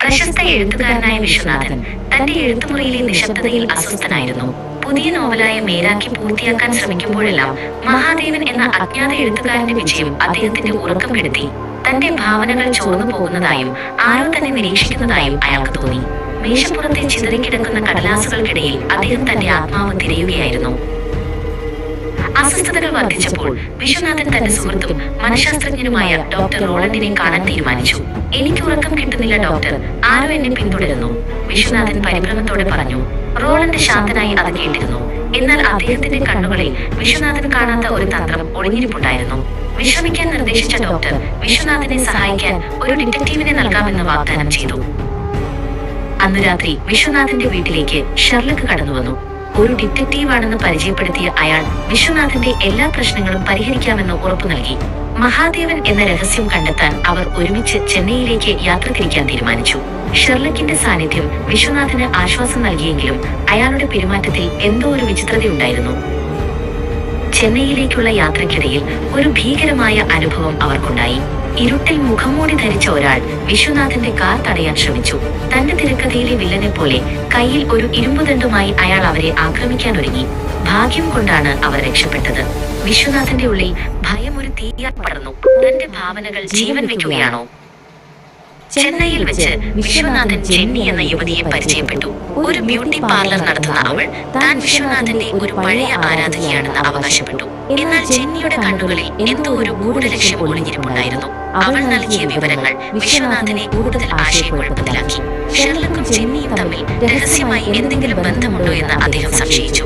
പ്രശസ്ത എഴുത്തുകാരനായ വിശ്വനാഥൻ തന്റെ എഴുത്തുമുറിയിലെ നിശബ്ദതയിൽ അസ്വസ്ഥനായിരുന്നു. പുതിയ നോവലായ മേരാക്കി പൂർത്തിയാക്കാൻ ശ്രമിക്കുമ്പോഴെല്ലാം മഹാദേവൻ എന്ന അജ്ഞാത എഴുത്തുകാരന്റെ വിജയം അദ്ദേഹത്തിന്റെ ഉറക്കം കെടുത്തി. തന്റെ ഭാവനകൾ ചോർന്നു പോകുന്നതായും ആരോ തന്നെ നിരീക്ഷിക്കുന്നതായും അയാൾക്ക് തോന്നി. മേശപ്പുറത്തെ ചിതറിക്കിടക്കുന്ന കടലാസുകൾക്കിടയിൽ അദ്ദേഹം തന്റെ ആത്മാവ് തിരയുകയായിരുന്നു. അസ്വസ്ഥതകൾ വർദ്ധിച്ചപ്പോൾ വിശ്വനാഥൻ തന്റെ സുഹൃത്തും മനഃശാസ്ത്രജ്ഞനുമായ ഡോക്ടർ റോളണ്ടിനെ കാണാൻ തീരുമാനിച്ചു. എനിക്ക് ഉറക്കം കിട്ടുന്നില്ല ഡോക്ടർ, ആരോ എന്നെ പിന്തുടരുന്നു, വിശ്വനാഥൻ പരിഭ്രമത്തോടെ പറഞ്ഞു. റോളണ്ട് ശാന്തനായി അത് കേട്ടിരുന്നു. എന്നാൽ അദ്ദേഹത്തിന്റെ കണ്ണുകളിൽ വിശ്വനാഥൻ കാണാത്ത ഒരു തന്ത്രം ഒളിഞ്ഞിരിപ്പുണ്ടായിരുന്നു. വിശ്രമിക്കാൻ നിർദ്ദേശിച്ച ഡോക്ടർ വിശ്വനാഥനെ സഹായിക്കാൻ ഒരു ഡിറ്റക്റ്റീവിനെ നൽകാമെന്ന് വാഗ്ദാനം ചെയ്തു. അന്ന് രാത്രി വിശ്വനാഥന്റെ വീട്ടിലേക്ക് ഷെർലക്ക് കടന്നുവന്നു. ഒരു ഡിറ്റക്റ്റീവാണെന്ന് പരിചയപ്പെടുത്തിയ അയാൾ വിശ്വനാഥന്റെ എല്ലാ പ്രശ്നങ്ങളും പരിഹരിക്കാമെന്ന് ഉറപ്പു നൽകി. മഹാദേവൻ എന്ന രഹസ്യം കണ്ടെത്താൻ അവർ ഒരുമിച്ച് ചെന്നൈയിലേക്ക് യാത്ര തിരിക്കാൻ തീരുമാനിച്ചു. ഷെർലക്കിന്റെ സാന്നിധ്യം വിശ്വനാഥന് ആശ്വാസം നൽകിയെങ്കിലും അയാളുടെ പെരുമാറ്റത്തിൽ എന്തോ ഒരു വിചിത്രതയുണ്ടായിരുന്നു. ചെന്നൈയിലേക്കുള്ള യാത്രക്കിടയിൽ ഒരു ഭീകരമായ അനുഭവം അവർക്കുണ്ടായി. ഇരുട്ടിൽ മുഖംമൂടി ധരിച്ച ഒരാൾ വിശ്വനാഥന്റെ കാർ തടയാൻ ശ്രമിച്ചു. തന്റെ തിരക്കഥയിലെ വില്ലനെ പോലെ കയ്യിൽ ഒരു ഇരുമ്പുദണ്ഡുമായി അയാൾ അവരെ ആക്രമിക്കാൻ ഒരുങ്ങി. ഭാഗ്യം കൊണ്ടാണ് അവർ രക്ഷപ്പെട്ടത്. വിശ്വനാഥന്റെ ഉള്ളിൽ ഭയം ഒരു തീയായി പടർന്നു. തന്റെ ഭാവനകൾ ജീവൻ വെക്കുകയാണോ? ചെന്നൈയിൽ വെച്ച് വിശ്വനാഥൻ ജെന്നി എന്ന യുവതിയെ പരിചയപ്പെട്ടു. ഒരു ബ്യൂട്ടി പാർലർ നടത്തുന്ന അവൾ താൻ വിശ്വനാഥന്റെ ഒരു പഴയ ആരാധകയാണെന്ന് അവകാശപ്പെട്ടു. എന്നാൽ ജെന്നിയുടെ കണ്ണുകളിൽ എന്തോ ഒരു ഗൂഢലക്ഷ്യം ഒളിഞ്ഞിരിപ്പുണ്ടായിരുന്നു. അവൾ നൽകിയ വിവരങ്ങൾ വിശ്വനാഥനെ കൂടുതൽ ആശയക്കുഴപ്പത്തിലാക്കി. ഷെർലക്കും ജെന്നിയും തമ്മിൽ രഹസ്യമായി എന്തെങ്കിലും ബന്ധമുണ്ടോ എന്ന് അദ്ദേഹം സംശയിച്ചു.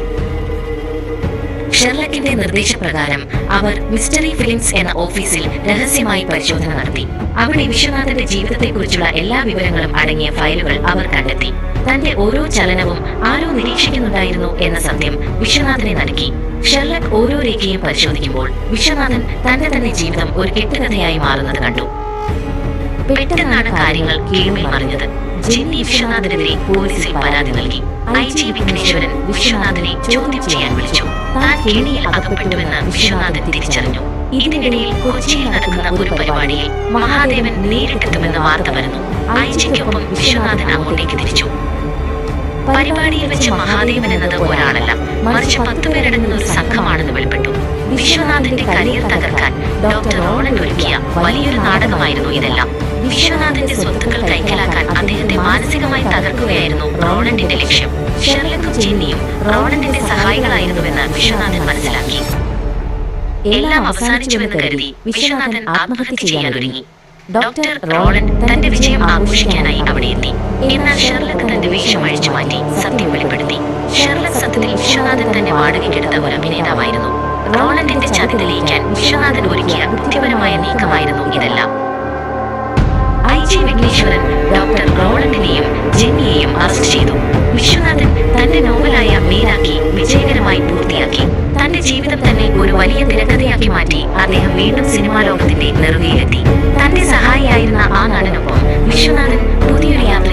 ഷെർലക്കിന്റെ നിർദ്ദേശപ്രകാരം അവർ മിസ്റ്ററി ഫിലിംസ് എന്ന ഓഫീസിൽ രഹസ്യമായി പരിശോധന നടത്തി. അവിടെ വിശ്വനാഥന്റെ ജീവിതത്തെക്കുറിച്ചുള്ള എല്ലാ വിവരങ്ങളും അടങ്ങിയ ഫയലുകൾ അവർ കണ്ടെത്തി. തന്റെ ഓരോ ചലനവും ആരോ നിരീക്ഷിക്കുന്നുണ്ടായിരുന്നു എന്ന സത്യം വിശ്വനാഥനെ നൽകി. ഷെർലക്ക് ഓരോ രേഖയും പരിശോധിക്കുമ്പോൾ വിശ്വനാഥൻ തന്റെ തന്നെ ജീവിതം ഒരു കെട്ടുകഥയായി മാറുന്നത് കണ്ടു. പെട്ടെന്നാണ് കാര്യങ്ങൾ കീഴ്മേൽ മറിഞ്ഞത്. ജെന്നി വിശ്വനാഥനെതിരെ പോലീസിൽ പരാതി നൽകി. IG വിഘ്നേശ്വരൻ വിശ്വനാഥനെ ചോദ്യം ചെയ്യാൻ വിളിച്ചു. താൻ കെണിയിൽ അകപ്പെട്ടുവെന്ന് വിശ്വനാഥൻ തിരിച്ചറിഞ്ഞു. ഇതിനിടയിൽ കൊച്ചിയിൽ നടക്കുന്ന ഒരു പരിപാടിയിൽ മഹാദേവൻ നേരിട്ടെത്തുമെന്ന വാർത്ത വരുന്നു. IG-ക്കൊപ്പം വിശ്വനാഥൻ അങ്ങോട്ടേക്ക് തിരിച്ചു. പരിപാടിയിൽ വെച്ച് മഹാദേവൻ എന്നത് ഒരാളല്ല, മറിച്ച് 10 പേരടങ്ങുന്ന ഒരു സംഘമാണെന്ന് വെളിപ്പെട്ടു. വിശ്വനാഥന്റെ കരിയർ തകർക്കാൻ ഡോക്ടർ റോളണ്ട് ഒരുക്കിയ വലിയൊരു നാടകമായിരുന്നു ഇതെല്ലാം. വിശ്വനാഥന്റെ സ്വത്തുക്കൾ കൈക്കലാക്കാൻ അദ്ദേഹത്തെ മാനസികമായി തകർക്കുകയായിരുന്നു റോളണ്ടിന്റെ ലക്ഷ്യം. ഷെർലക്കും ജെന്നിയും റോളണ്ടിന്റെ സഹായികളായിരുന്നുവെന്ന് വിശ്വനാഥൻ മനസ്സിലാക്കി. എല്ലാം അവസാനിച്ചുവെന്ന് കരുതി വിശ്വനാഥൻ ആത്മഹത്യ ചെയ്യാനൊരുങ്ങി. ഡോക്ടർ റോളണ്ട് തന്റെ വിജയം ആഘോഷിക്കാനായി അവിടെ എത്തി. എന്നാൽ ഷെർലക്ക് തന്റെ വേഷം അഴിച്ചു മാറ്റി സത്യം വെളിപ്പെടുത്തി. ഷെർലക്ക് സത്യത്തിൽ വിശ്വനാഥൻ തന്നെ വാടകയ്ക്കെടുത്ത ഒരു അഭിനേതാവായിരുന്നു. റോളണ്ടിന്റെ ചതി തെളിയിക്കാൻ വിശ്വനാഥൻ ഒരുക്കിയ ബുദ്ധിപരമായ നീക്കമായിരുന്നു ഇതെല്ലാം. IG വിഘ്നേശ്വരൻ ഡോക്ടർ റോളണ്ടിനെയും ജെന്നിയെയും അറസ്റ്റ് ചെയ്തു. വിശ്വനാഥൻ തന്റെ നോവലായ മേരാക്കി വിജയകരമായി പൂർത്തിയാക്കി. തന്റെ ജീവിതം തന്നെ ഒരു വലിയ തിരക്കഥയാക്കി മാറ്റി അദ്ദേഹം വീണ്ടും സിനിമാ ലോകത്തിന്റെ നെറുകയിലെത്തി. തന്റെ സഹായിയായിരുന്ന ആ നടനൊപ്പം വിശ്വനാഥൻ പുതിയൊരു യാത്ര